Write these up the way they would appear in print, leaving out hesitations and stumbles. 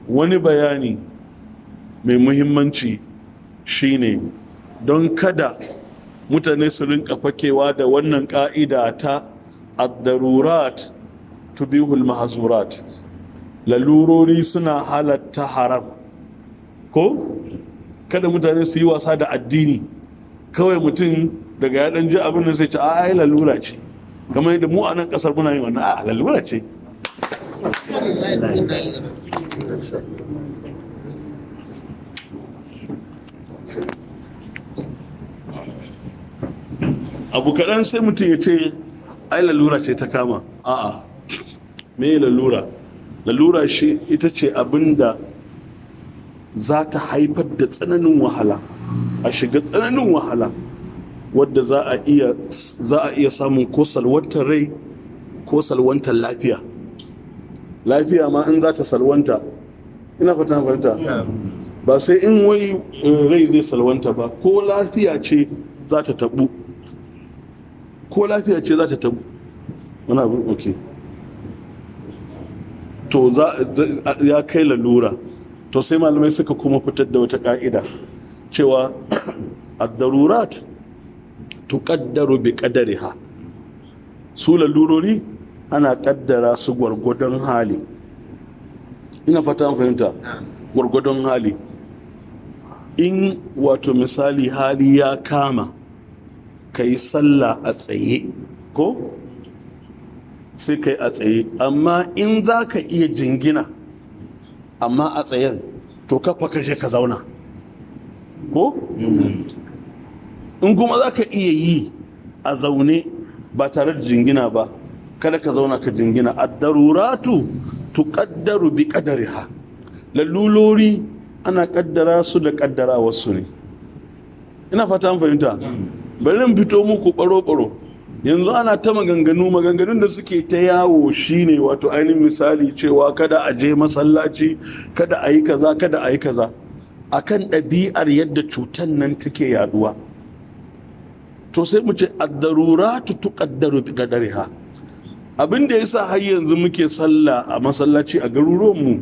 wani bayani mai muhimmanci shine don kada mutane su rinka fakewa da wannan ka'ida ta ad-darurat tubihul mahzurat, lalurori suna halatta haram ko kada mutane su yi wasa da addini. Kawai mutum daga ya dan ji abin da sai ce ai lalura ce, kamar yadda mu a nan kasar muna yin wannan, a lalura ce. Abu kaɗan sai mutum ya ce ai lalura ce ta kama. A'a, me lalura? Lalura shi ita ce abinda za ta haifar da tsananin wahala, a shiga tsananin wahala wadda za a iya samun ko salwantar rai ko salwantar lafiya. Lafiya ma in za ta salwanta, ina fata fahimta, ba sai in wai rai zai salwanta ba, ko lafiya ce za ta tabu, ko lafiya ce za ta tabu wani abu. Ok, to ya kai lalura. To sai malamai suka kuma fitar da wata ka'ida cewa ad-darurat tuqaddaru bi qadariha, su lalurori ana kaddara su gwargwadon hali. Ina fata fahimta, gwargwadon hali. In wato misali hali ya kama ka yi sallah a tsaye ko sai ka yi a tsaye, amma in za ka iya jingina amma a tsayen to kafa ka je ka zauna ko in kuma za ka iya yi a zaune ba tare da jingina ba, kada ka zauna ka jingina. ad-daruratu tuqaddaru bi qadariha, lalulori ana kaddara su da kaddara wasu ne. Ina fata an fahimta. Bari in fito muku baro-baro. Yanzu ana ta maganganun da suke ta yawo shine wato ainihin misali cewa kada a je masallaci, kada a yi kaza, kada a yi kaza, akan ɗabi'ar yadda cutar nan take yaduwa. To sai mu ce ad-daruratu tuqaddaru bi qadariha. Abin da yasa har yanzu muke sallah a masallaci a garuruwanmu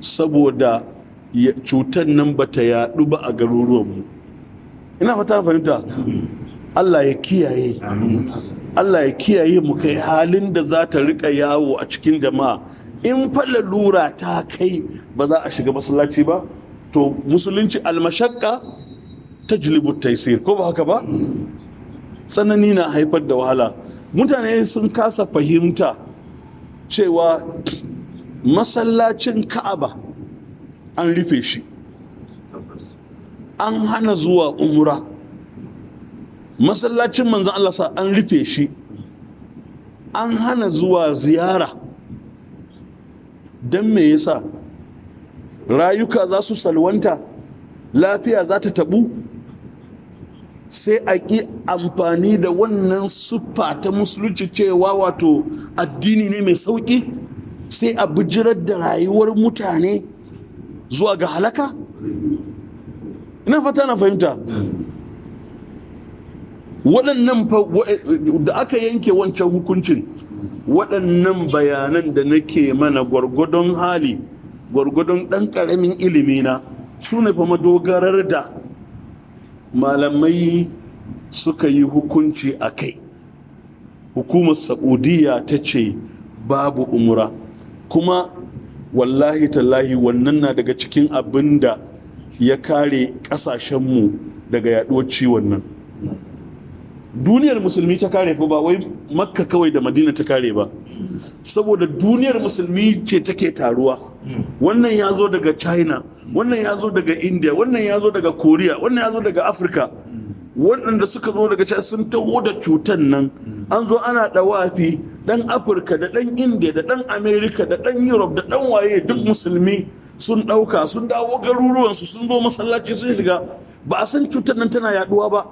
saboda cutar nan bata yadu ba a garuruwanmu. Ina fata fahimta. Allah ya kiyaye. Allah ya kiyaye mu kai halin da za ta rika yawo a cikin jama'a. In fa lalura ta kai ba za a shiga masallaci ba, to musulunci almashakka tajlibu taysir, ko ba haka ba? Tsanani na haifar da wahala. Mutane sun kasa fahimta cewa masallacin Ka'aba an rufe shi, an hana zuwa umra. Masallacin manzon Allah sa an rufe shi, an hana zuwa ziyara. Don me yasa? Rayuka za su salwanta, lafiya za ta tabu, sai a ƙi amfani da wannan siffa ta musulunci cewa wato addini ne mai sauƙi, sai a bijirar da rayuwar mutane zuwa ga halaka. Ina fata na fahimta. Waɗannan da aka yanke wancan hukuncin, waɗannan bayanan da nake mana gwargwadon hali, gwargwadon ɗan ƙaramin ilimina, su ne fa madogarar da malamai suka yi hukunci a kai. Hukumar Saudiya ta ce babu umra, kuma wallahi tallahi wannan na daga cikin abin da ya kare ƙasashenmu daga yaɗuwar ciwon nan. Duniyar musulmi ta kare fa, ba wai Makka kawai da Madina ta kare ba, saboda duniyar musulmi ce take taruwa. Wannan ya zo daga China, wannan ya zo daga India, wannan ya zo daga Korea, wannan ya zo daga Afirka. Waɗanda suka zo daga China sun taho da cutan nan, an zo ana ɗawafi, ɗan Afirka da ɗan India da ɗan America da ɗan Europe da ɗan waye duk musulmi sun ɗauka, sun dawo garuruwansu, sun zo masallaci sun shiga. Ba a san cutar nan tana yaduwa ba.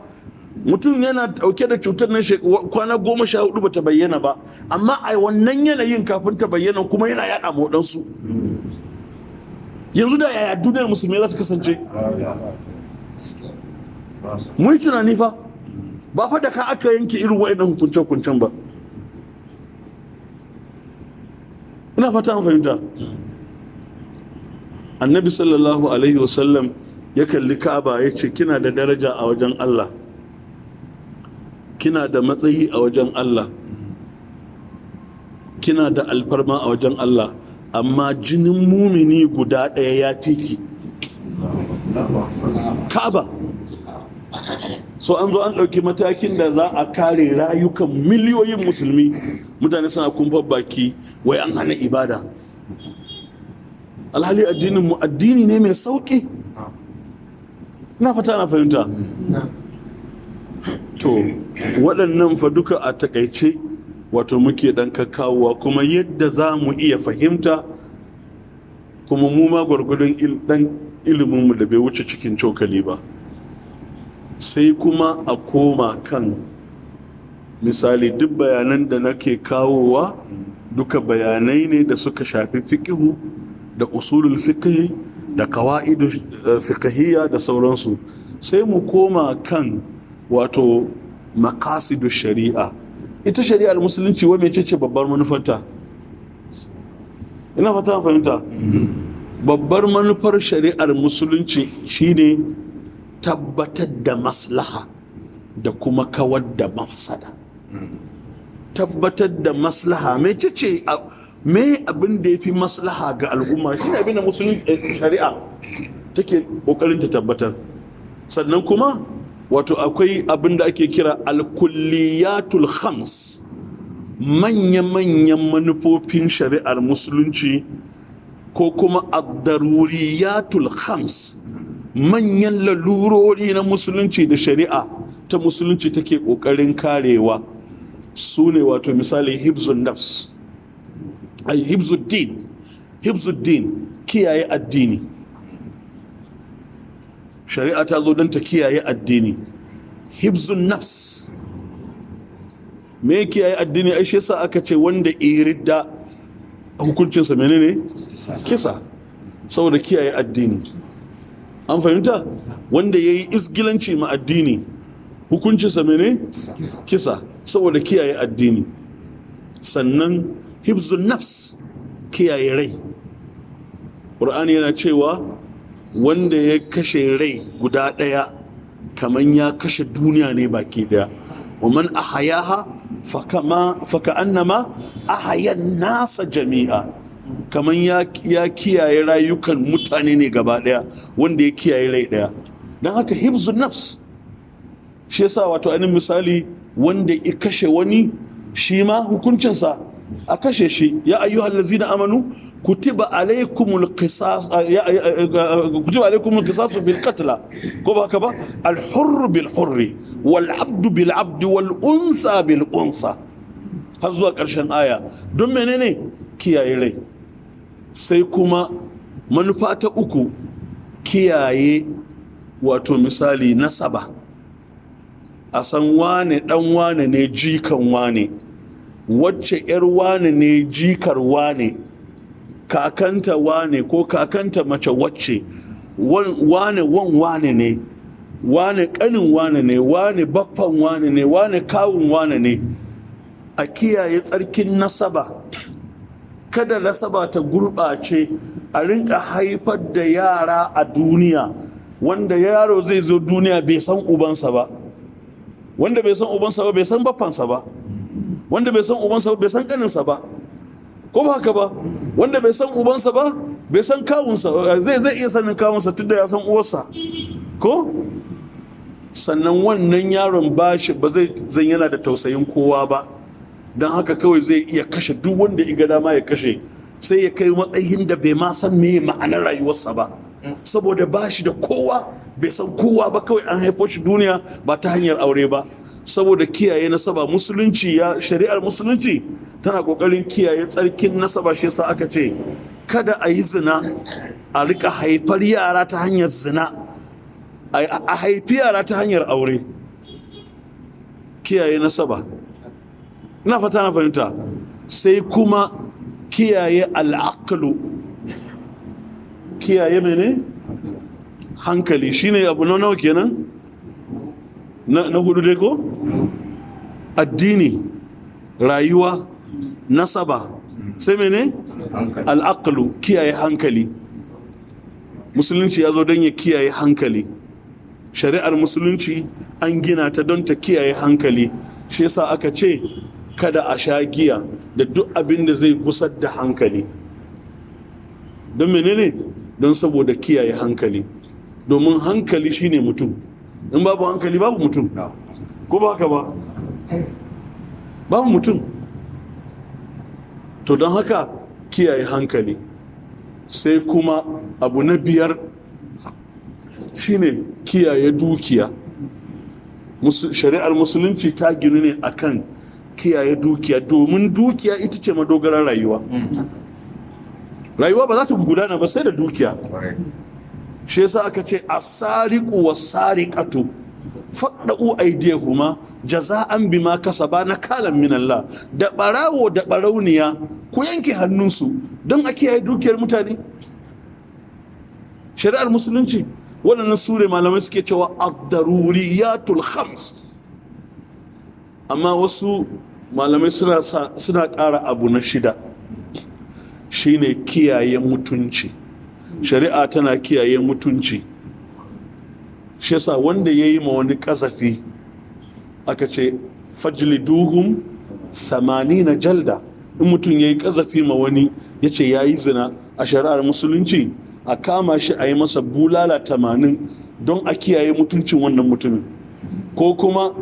Mutum yana dauke da cutar nan kwana 14 bata bayyana ba, amma a wannan yanayin kafin ta bayyana kuma yana yada ma waɗansu. Yanzu da yaya duniyar musulmi za ta kasance? Mu yi tunani fa, ba fa da ka aka yanke irin waɗannan hukunce-hukuncen ba. Ina fata an fahimta. annabi sallallahu alaihi wasallam ya kalli Ka'aba ya ce kina da daraja a wajen Allah, kina da matsayi a wajen Allah, kina da alfarma a wajen Allah, amma jinin mumini guda ɗaya ya fi ki. Ka'aba. So an zo an ɗauki matakin da za a kare rayukan miliyoyin musulmi, mutane suna kumfar baki wai an hana ibada. Alhali addinin mu addini ne mai sauƙi. Na fata na fahimta. To waɗannan fa duka a takaice wato muke ɗan kakkawowa, kuma yadda za mu iya fahimta, kuma mu ma gwargwadon ɗan iliminmu da bai wuce cikin cokali ba. Sai kuma a koma kan misali duk bayanan da nake kawowa duka bayanai ne da suka shafi fiƙihu da usulul fiqhi da qawaid fiqhiyya da sauransu. Sai mu koma kan wato maqasidu shari'a. Ita shari'ar musulunci wa mece ce babbar manufarta? Ina fata fahimta. Babbar manufar shari'ar musulunci shine tabbatar da maslaha da kuma kawar da mafsada. Tabbatar da maslaha mece ce me abin da ya fi maslaha ga al'umma shi ne abin da musulunci shari'a take kokarin ta tabbatar. Sannan kuma wato akwai abin da ake kira al-kulliyatul khams, manya-manyan manufofin shari'ar musulunci, ko kuma ad-daruriyatul khams, manyan lalurori na musulunci da shari'a ta musulunci take kokarin karewa. Su ne wato misali hibzun nafs, ay hibzuddin kiyaye addini. Shari'a ta zo don ta kiyaye addini. Hibzun nafs, me kiyaye addini? Ai shi yasa aka ce wanda iridda hukuncinsa menene? Kisa, saboda kiyaye addini. An fahimta? Wanda ya yi isgilanci ma addini hukuncinsa mene? Kisa, saboda kiyaye addini. Sannan hibzun nafs, kiyaye rai. Qur'ani yana cewa wanda ya kashe rai guda ɗaya kaman ya kashe duniya ne baki ɗaya. Wa man ahayaha faka annama ahayan nasa jami'a. Kaman ya kiyaye rayukan mutane ne gaba ɗaya, wanda ya kiyaye rai ɗaya. Don haka hibzun nafs, shi yasa wato ainihin misali wanda ya kashe wani shi ma hukuncinsa a kashe shi. Ya ayyuhal ladzina amanu kutiba alaikumul qisas bil qatl, ko ba haka ba? Al hurr bil hurri wal abdu bil abdi wal unsa bil unsa, har zuwa ƙarshen aya. Don menene? Kiyaye rai. Sai kuma manufa ta uku, kiyaye wato misali nasaba. A san wane dan wane ne jikan wane, wacce yar wane ne jikar wane, kakanta wane ko kakanta mace wacce, wane wane ne, wane kanin wane ne, wane baffan wane ne, wane kawun wane ne. A kiyaye tsarkin nasaba, kada nasaba ta gurɓace, a rinka haifar da yara a duniya wanda yaro zai zo duniya bai san ubansa ba, wanda bai san ubansa ba bai san baffansa ba, wanda bai san ubansa ba bai san kaninsa ba, ko ba haka ba? Wanda bai san ubansa ba bai san kawunsa, zai iya sanin kawunsa tunda ya san uwarsa, ko? Sannan wannan yaron bashi ba zai zan yana da tausayin kowa ba, don haka kawai zai iya kashe duk wanda ya ga dama ya kashe, sai ya kai matsayin da bai ma san me ma'anar rayuwarsa ba, saboda bashi da kowa, bai san kowa ba, kawai an haifo shi duniya ba ta hanyar aure ba. Saboda kiyaye nasaba, musulunci shari'ar musulunci tana kokarin kiyaye tsarkin nasaba. Shi yasa aka ce kada a yi zina, a rika haifar yara ta hanyar zina, a haifi yara ta hanyar aure. Kiyaye nasaba, ina fata na fahimta. Sai kuma kiyaye al'aqlu, kiyaye mene? Hankali. Shine abu na nawa kenan? Na hudu dai ko? Addini, rayuwa, nasaba, sai mene? Al'aqlu, kiyaye hankali. musulunci ya zo don ya kiyaye hankali. Shari'ar musulunci an gina ta don ta kiyaye hankali, shi yasa aka ce kada a sha giya da duk abin da zai gusar da hankali. Don menene? Don saboda kiyaye hankali, domin hankali shine mutum. In babu hankali babu mutum, ko ba haka ba? Babu mutum. To don haka kiyaye hankali. Sai kuma abu na biyar shine kiyaye dukiya. Shari'ar musulunci ta ginu ne akan kiyaye dukiya, domin dukiya ita ce madogarar rayuwa. Rayuwa ba za ta gudana ba sai da dukiya. Shi yasa aka ce as-sariqu was-sariqatu faqdu aydihuma jaza'an bima kasaba nakalan min Allah. Da barawo da barauniya ku yanke hannunsu don a kiyaye dukiyar mutane. Shari'ar musulunci waɗannan sure malamai suke cewa ad-daruriyatul khams, amma wasu malamai suna ƙara abu na shida, shine kiyaye mutunci. Shari'a tana kiyaye mutunci. Shi yasa wanda ya yi ma wani ƙazafi aka ce fajliduhum 80 jalda. In mutum ya yi ƙazafi ma wani ya ce ya yi zina, a shari'ar musulunci a kama shi a yi masa bulala 80 don a kiyaye mutuncin wannan mutumin. Ko kuma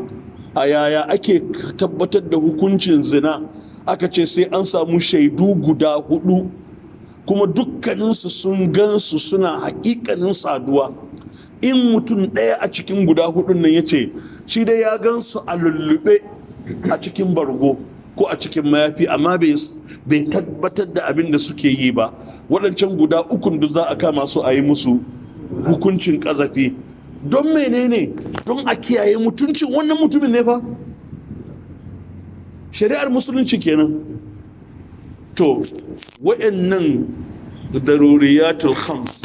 a yaya ake tabbatar da hukuncin zina, aka ce sai an samu shaidu guda 4 kuma dukkaninsu sun gansu suna hakikanin saduwa. In mutum ɗaya a cikin guda 4 nan ya ce shi dai ya gansu a lullube a cikin bargo ko a cikin mayafi, amma bai tabbatar da abin da suke yi ba, waɗancan guda 3 da za a kama su a yi musu hukuncin ƙazafi. Don menene? Don a kiyaye mutuncin wannan mutumin ne fa. Shari'ar musulunci kenan. To waɗannan daruriyatul khams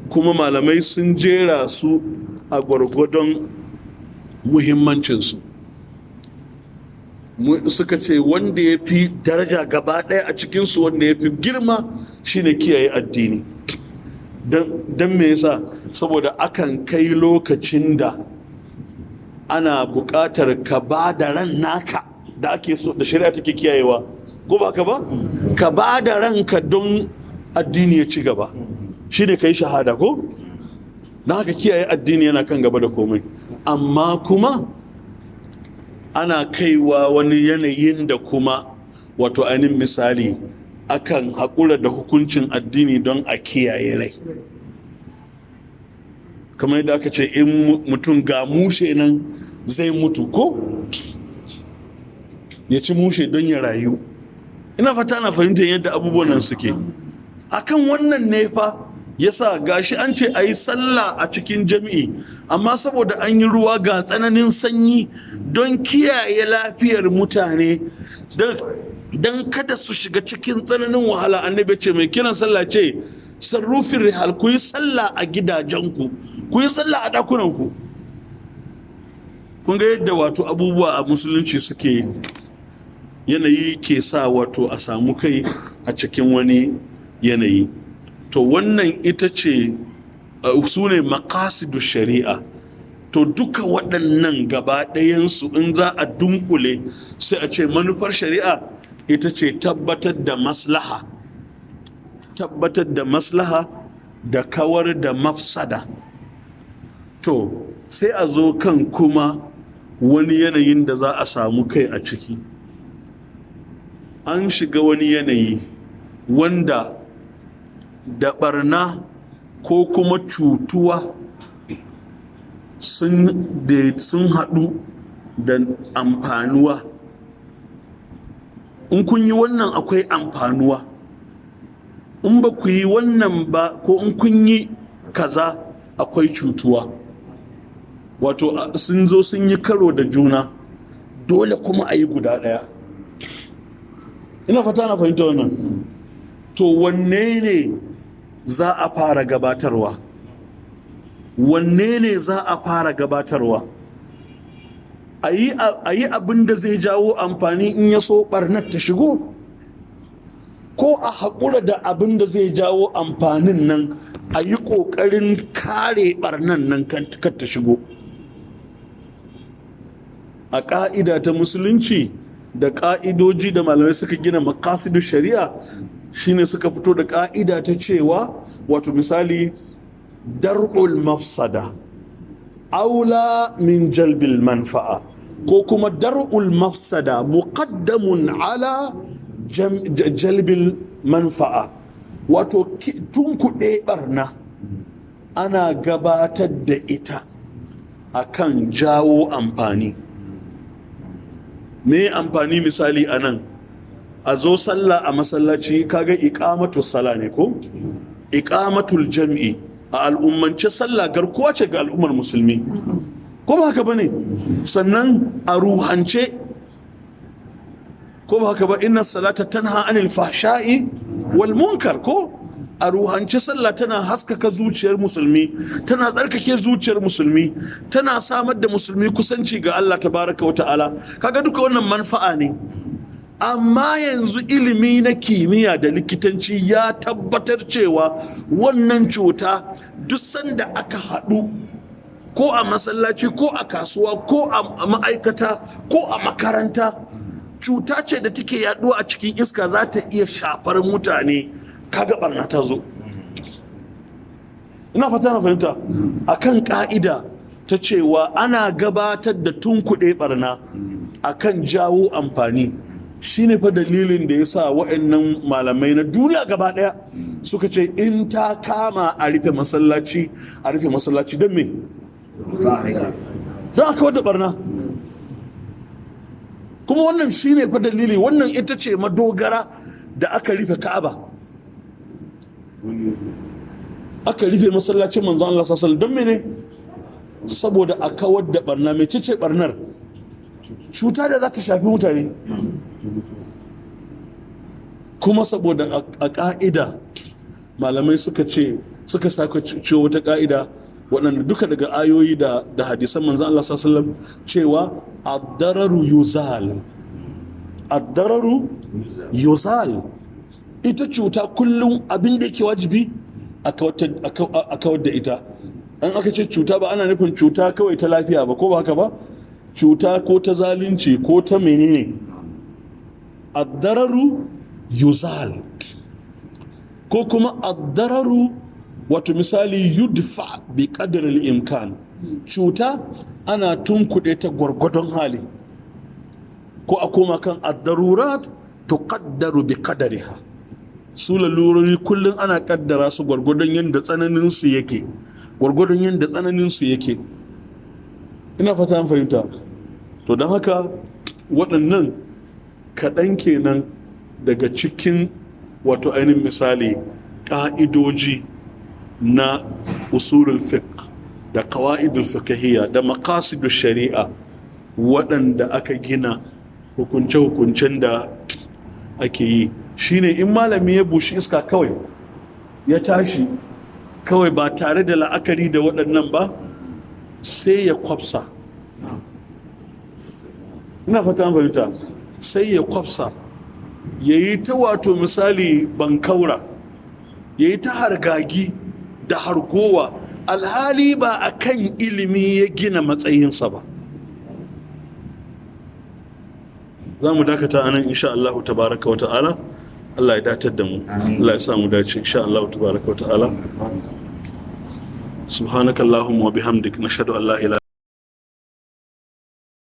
kuma malamai sun jera su a gwargwadon muhimmancinsu. Suka ce wanda ya fi daraja gaba ɗaya a cikinsu, wanda ya fi girma shine kiyaye addini. Don me yasa? Saboda akan kai lokacin da ana buƙatar ka ba da ran naka da ake so, da shari'a take kiyayewa, ko ba ka ba? Ka ba da ranka don addini ya ci gaba, shi ne ka yi shahada ko? Na haka kiyaye addini yana kan gaba da komai. Amma kuma ana kaiwa wani yanayin da kuma wato ainihin misali akan haƙura da hukuncin addini don a kiyaye rai. Kamar yadda aka ce in mutum ga mushe nan zai mutu ko ya ci mushe don ya rayu. Ina fata na fahimtar yadda abubuwan nan suke. Akan wannan ne fa yasa gashi an ce a yi sallah a cikin jami'i, amma saboda an yi ruwa ga tsananin sanyi don kiyaye lafiyar mutane, don kada su shiga cikin tsananin wahala, annabi ce mai kiran sallah ce sarrufin rihal, ku yi sallah a gidajenku, ku yi sallah a ɗakunanku. Kun ga yadda wato abubuwa a musulunci suke, yanayi ke sa wato a samu kai a cikin wani yanayi. To wannan ita ce su ne maqasidu shari'a. To duka waɗannan gaba ɗayansu in za a dunkule sai a ce manufar shari'a ita ce tabbatar da maslaha da kawar da mafsada. To sai a zo kan kuma wani yanayin da za a samu kai a ciki. An shiga wani yanayi wanda da barna ko kuma cutuwa sun haɗu da amfanuwa. In kun yi wannan akwai amfanuwa, in ba ku yi wannan ba ko in kun yi kaza akwai cutuwa. Wato sun zo sun yi karo da juna, dole kuma a yi guda ɗaya. Ina fata na fahimta wannan. To wanne ne za a fara gabatarwa? Wanne ne za a fara gabatarwa? A yi abin da zai jawo amfani in ya so ɓarnar ta shigo? Ko a haƙura da abin da zai jawo amfanin nan a yi ƙoƙarin kare ɓarnan nan kan ta shigo. A ƙa'ida ta musulunci da ƙa'idoji da malamai suka gina maqasidu shari'a shine suka fito da ƙa'ida ta cewa wato misali dar'ul mafsada aula min jalbil manfa'a, ko kuma dar'ul mafsada muqaddamun ala jalbil manfa'a, wato tunkuɗe ɓarna ana gabatar da ita akan jawo amfani. Me amfani misali a nan, a zo sallah a masallaci, kaga iqamatus sala ne ko iqamatul jam'i a al'ummance sallah garkuwa ce ga al'ummar musulmi, ko ba haka bane? Sannan a ruhance, ko ba haka ba, inna salata tanha anil fahsha'i wal munkar, ko a ruhance sallah tana haskaka zuciyar musulmi, tana tsarkake zuciyar musulmi, tana samar da musulmi kusanci ga Allah tabaraka wa ta'ala. Kaga duka wannan manfa'a ne. Amma yanzu ilimi na kimiyya da likitanci ya tabbatar cewa wannan cuta duk sanda aka haɗu, ko a masallaci ko a kasuwa ko a ma'aikata ko a makaranta, cuta ce da take yaɗuwa a cikin iska, za ta iya shafar mutane. Kaga barna ta zo. Ina fata na fahimta. Akan ka'ida ta cewa ana gabatar da tunkuɗe barna akan jawo amfani, shine fa dalilin da yasa waɗannan malamai na duniya gaba ɗaya suka ce in ta kama a rufe masallaci don me? Za a kawar da barna. Kuma wannan shine fa dalili, wannan ita ce madogara da aka rufe Ka'aba, aka rufe masallacin manzon Allah sallallahu alaihi wasallam. Don mene? Saboda a kawar da barna. Mai ce barnar? Cuta da za ta shafi mutane. Kuma saboda a ka'ida malamai suka saka ce wata ka'ida waɗanda duka daga ayoyi da hadisan manzon Allah sallallahu alaihi wasallam, cewa ad-dararu yuzal. Ita cuta kullum abin da yake wajibi a kawar da ita. An aka ce cuta ba ana nufin cuta kawai ta lafiya ba, ko ba haka ba, cuta ko ta zalunci ko ta menene. Ad-dararu yuzal, ko kuma ad-dararu wato misali yudfa bi qadri al-imkan. Cuta ana tunkuɗe ta gwargwadon hali, ko a koma kan ad-darurat tuqaddaru bi qadariha. Su lalurori kullum ana kaddara su gwargwadon yadda tsananin su yake, ina fata an fahimta. To don haka waɗannan kaɗan kenan daga cikin wato ainihin misali ƙa'idoji na usulul fiqh da qawaidul fiqhiyya da maqasidul shari'a, waɗanda aka gina hukunce-hukuncen da ake yi. Shine in malami ya bushi iska kawai ya tashi kawai ba tare da la'akari da waɗannan ba, sai ya kwafsa. Ina fata an fahimta. Sai ya kwafsa, ya yi ta wato misali bankaura, ya yi ta hargagi da hargowa, alhali ba a kan ilimi ya gina matsayinsa ba. Za mu dakata anan insha Allah tabaraka wa ta'ala. Allah ya datar da mu. Allah ya sa mu dace insha Allah tabaraka wa ta'ala. Subhanakallahumma wa bihamdik, nashhadu an la ilaha